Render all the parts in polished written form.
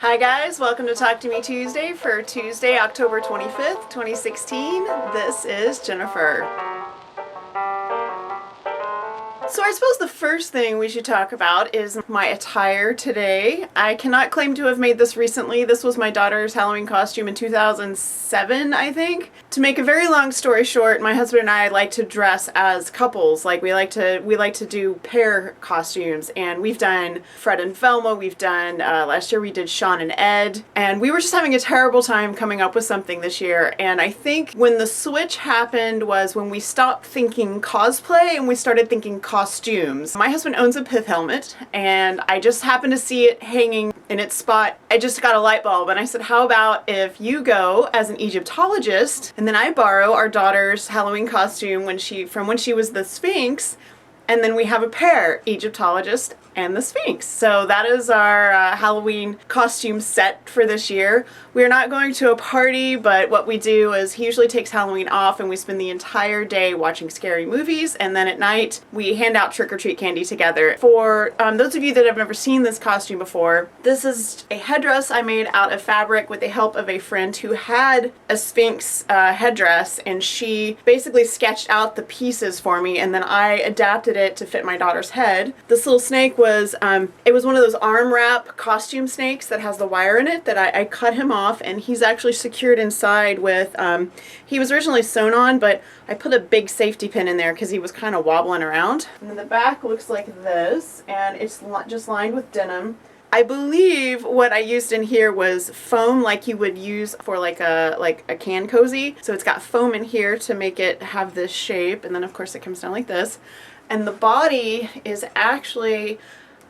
Hi guys, welcome to Talk to Me Tuesday for Tuesday, October 25th, 2016. This is Jennifer. So I suppose the first thing we should talk about is my attire today. I cannot claim to have made this recently. This was my daughter's Halloween costume in 2007, I think. To make a very long story short, my husband and I like to dress as couples. Like we like to do pair costumes, and we've done Fred and Velma, we've done last year we did Sean and Ed, and we were just having a terrible time coming up with something this year. And I think when the switch happened was when we stopped thinking cosplay and we started thinking costumes. My husband owns a pith helmet, and I just happened to see it hanging in its spot. I just got a light bulb, and I said, how about if you go as an Egyptologist, and then I borrow our daughter's Halloween costume from when she was the Sphinx, and then we have a pair, Egyptologist and the Sphinx. So that is our Halloween costume set for this year. We are not going to a party, but what we do is he usually takes Halloween off and we spend the entire day watching scary movies, and then at night we hand out trick-or-treat candy together. For those of you that have never seen this costume before, this is a headdress I made out of fabric with the help of a friend who had a Sphinx headdress, and she basically sketched out the pieces for me, and then I adapted it to fit my daughter's head. This little snake was it was one of those arm wrap costume snakes that has the wire in it that I cut him off, and he's actually secured inside with he was originally sewn on, but I put a big safety pin in there because he was kind of wobbling around. And then the back looks like this, and it's just lined with denim. I believe what I used in here was foam, like you would use for like a can cozy. So it's got foam in here to make it have this shape, and then of course it comes down like this. And the body is actually,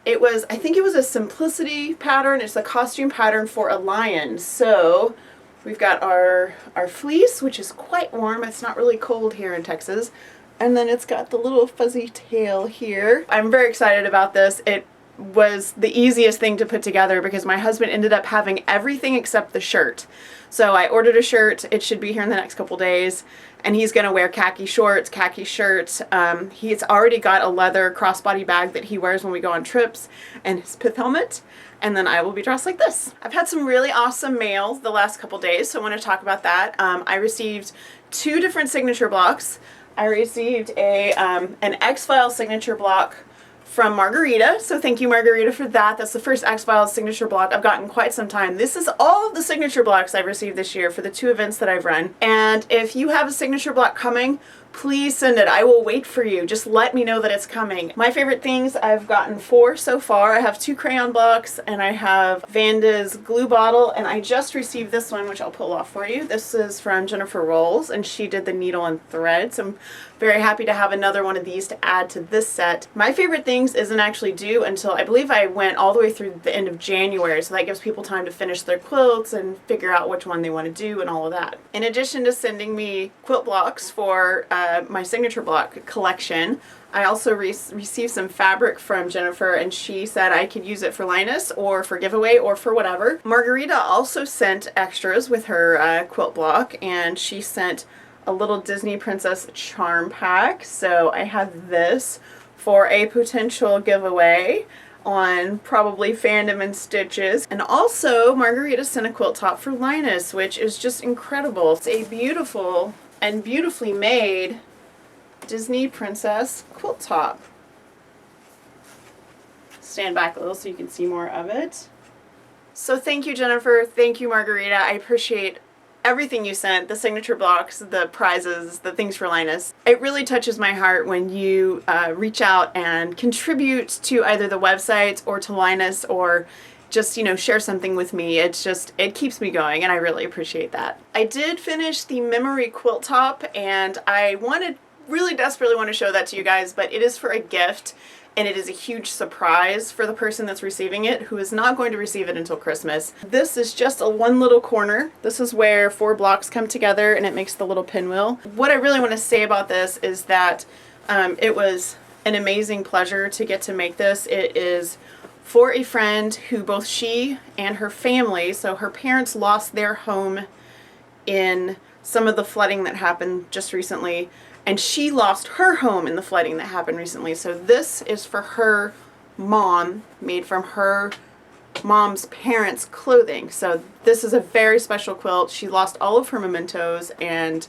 I think it was a simplicity pattern. It's a costume pattern for a lion. So we've got our fleece, which is quite warm. It's not really cold here in Texas. And then it's got the little fuzzy tail here. I'm very excited about this. It was the easiest thing to put together because my husband ended up having everything except the shirt. So I ordered a shirt. It should be here in the next couple days, and he's gonna wear khaki shorts, khaki shirts. He's already got a leather crossbody bag that he wears when we go on trips, and his pith helmet, and then I will be dressed like this. I've had some really awesome mail the last couple days, so I want to talk about that. I received 2 different signature blocks. I received an X-Files signature block from Margarita, so thank you Margarita for that. That's the first X-Files signature block I've gotten in quite some time. This is all of the signature blocks I've received this year for the 2 events that I've run. And if you have a signature block coming, please send it. I will wait for you. Just let me know that it's coming. My favorite things, I've gotten 4 so far. I have 2 crayon blocks, and I have Vanda's glue bottle, and I just received this one, which I'll pull off for you. This is from Jennifer Rolls, and she did the needle and thread, so I'm very happy to have another one of these to add to this set. My favorite things isn't actually due until, I believe I went all the way through the end of January, so that gives people time to finish their quilts and figure out which one they want to do and all of that. In addition to sending me quilt blocks for my signature block collection, I also received some fabric from Jennifer, and she said I could use it for Linus or for giveaway or for whatever. Margarita also sent extras with her quilt block, and she sent a little Disney Princess charm pack. So I have this for a potential giveaway on probably Fandom and Stitches. And also Margarita sent a quilt top for Linus, which is just incredible. It's a beautiful and beautifully made Disney Princess quilt top. Stand back a little so you can see more of it. So thank you Jennifer, thank you Margarita, I appreciate everything you sent, the signature blocks, the prizes, the things for Linus. It really touches my heart when you reach out and contribute to either the websites or to Linus, or just, you know, share something with me. It's just, it keeps me going, and I really appreciate that. I did finish the memory quilt top, and I really desperately want to show that to you guys, but it is for a gift, and it is a huge surprise for the person that's receiving it, who is not going to receive it until Christmas. This is just one little corner. This is where 4 blocks come together and it makes the little pinwheel. What I really want to say about this is that it was an amazing pleasure to get to make this. It is for a friend who both she and her family, so her parents lost their home in some of the flooding that happened just recently, and she lost her home in the flooding that happened recently. So this is for her mom, made from her mom's parents' clothing. So this is a very special quilt. She lost all of her mementos, and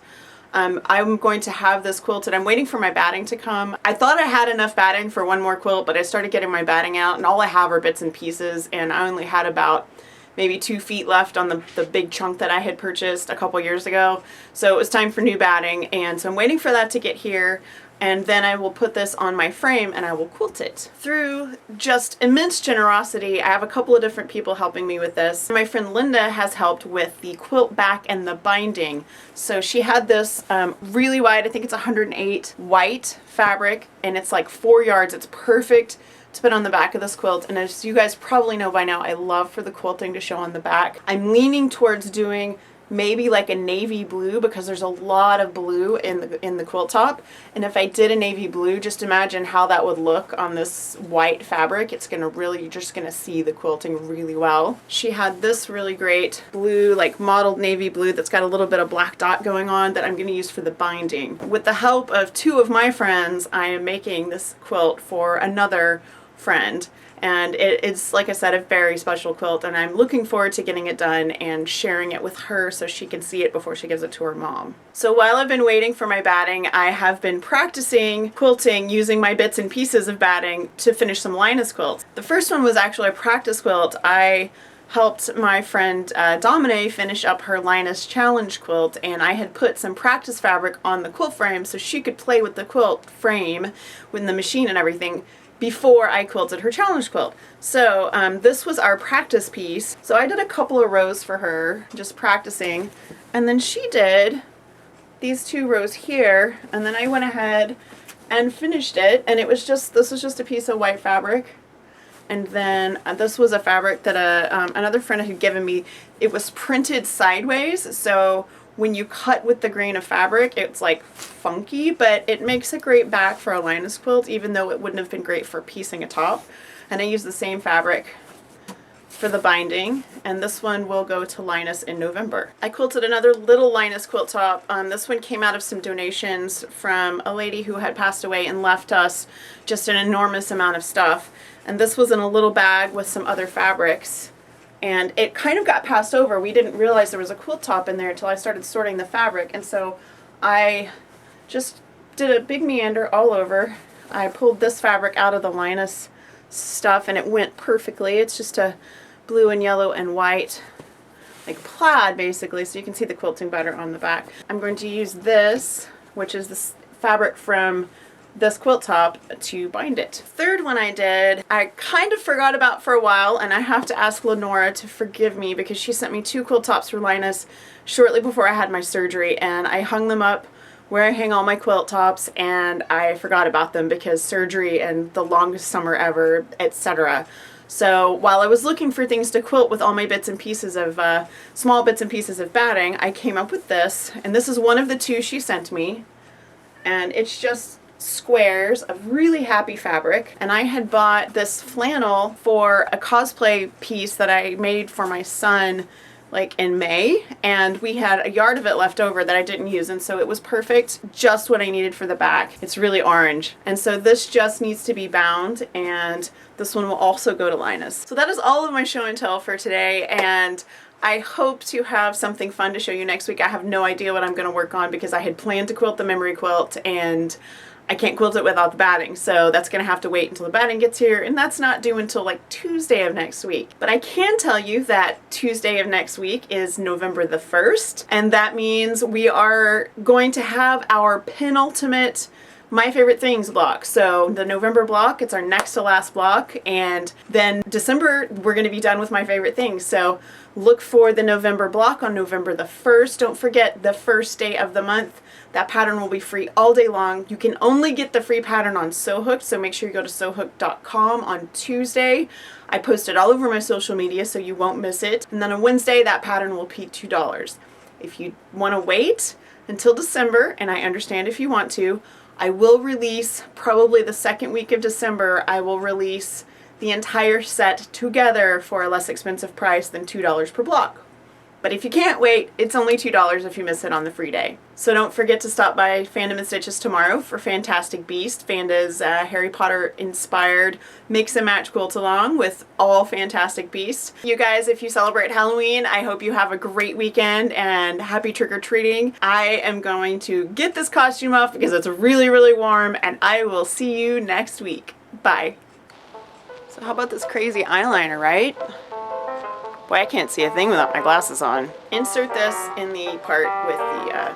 I'm going to have this quilted. I'm waiting for my batting to come. I thought I had enough batting for one more quilt, but I started getting my batting out, and all I have are bits and pieces, and I only had about maybe 2 feet left on the big chunk that I had purchased a couple years ago. So it was time for new batting, and so I'm waiting for that to get here, and then I will put this on my frame and I will quilt it. Through just immense generosity, I have a couple of different people helping me with this. My friend Linda has helped with the quilt back and the binding. So she had this really wide, I think it's 108 white fabric, and it's like 4 yards. It's perfect to put on the back of this quilt, and as you guys probably know by now, I love for the quilting to show on the back. I'm leaning towards doing maybe like a navy blue, because there's a lot of blue in the quilt top, and if I did a navy blue, just imagine how that would look on this white fabric. It's gonna really, you're just gonna see the quilting really well. She had this really great blue, like mottled navy blue that's got a little bit of black dot going on that I'm gonna use for the binding. With the help of 2 of my friends, I am making this quilt for another friend, and it's, like I said, a very special quilt, and I'm looking forward to getting it done and sharing it with her so she can see it before she gives it to her mom. So while I've been waiting for my batting, I have been practicing quilting using my bits and pieces of batting to finish some Linus quilts. The first one was actually a practice quilt. I helped my friend Domine finish up her Linus challenge quilt, and I had put some practice fabric on the quilt frame so she could play with the quilt frame with the machine and everything before I quilted her challenge quilt. So this was our practice piece. So I did a couple of rows for her, just practicing, and then she did these 2 rows here, and then I went ahead and finished it, and it was just, this was just a piece of white fabric. And then this was a fabric that another friend had given me. It was printed sideways, so when you cut with the grain of fabric, it's like funky, but it makes a great back for a Linus quilt, even though it wouldn't have been great for piecing a top. And I used the same fabric for the binding, and this one will go to Linus in November. I quilted another little Linus quilt top. This one came out of some donations from a lady who had passed away and left us just an enormous amount of stuff. And this was in a little bag with some other fabrics, and it kind of got passed over. We didn't realize there was a quilt top in there until I started sorting the fabric, and so I just did a big meander all over. I pulled this fabric out of the Linus stuff, and it went perfectly. It's just a blue and yellow and white, like plaid basically, so you can see the quilting better on the back. I'm going to use this, which is this fabric from this quilt top, to bind it. Third one I did, I kind of forgot about for a while, and I have to ask Lenora to forgive me because she sent me 2 quilt tops for Linus shortly before I had my surgery, and I hung them up where I hang all my quilt tops, and I forgot about them because surgery and the longest summer ever, etc. So while I was looking for things to quilt with all my bits and pieces of, small bits and pieces of batting, I came up with this, and this is one of the 2 she sent me, and it's just squares of really happy fabric. And I had bought this flannel for a cosplay piece that I made for my son like in May, and we had a yard of it left over that I didn't use, and so it was perfect, just what I needed for the back. It's really orange, and so this just needs to be bound, and this one will also go to Linus. So that is all of my show and tell for today, and I hope to have something fun to show you next week. I have no idea what I'm going to work on because I had planned to quilt the memory quilt, and I can't quilt it without the batting, so that's going to have to wait until the batting gets here, and that's not due until like Tuesday of next week. But I can tell you that Tuesday of next week is November the 1st, and that means we are going to have our penultimate My Favorite Things block. So the November block, it's our next to last block, and then December we're going to be done with My Favorite Things. So look for the November block on November the 1st. Don't forget, the first day of the month, that pattern will be free all day long. You can only get the free pattern on Sewhooked, so make sure you go to sewhooked.com on Tuesday. I post it all over my social media so you won't miss it. And then on Wednesday, that pattern will be $2. If you want to wait until December, and I understand if you want to, I will release, probably the second week of December, I will release the entire set together for a less expensive price than $2 per block. But if you can't wait, it's only $2 if you miss it on the free day. So don't forget to stop by Fandom and Stitches tomorrow for Fantastic Beast, Fanda's Harry Potter inspired mix and match quilt along with all Fantastic Beasts. You guys, if you celebrate Halloween, I hope you have a great weekend and happy trick-or-treating. I am going to get this costume off because it's really, really warm, and I will see you next week. Bye. So how about this crazy eyeliner, right? Boy, I can't see a thing without my glasses on. Insert this in the part with the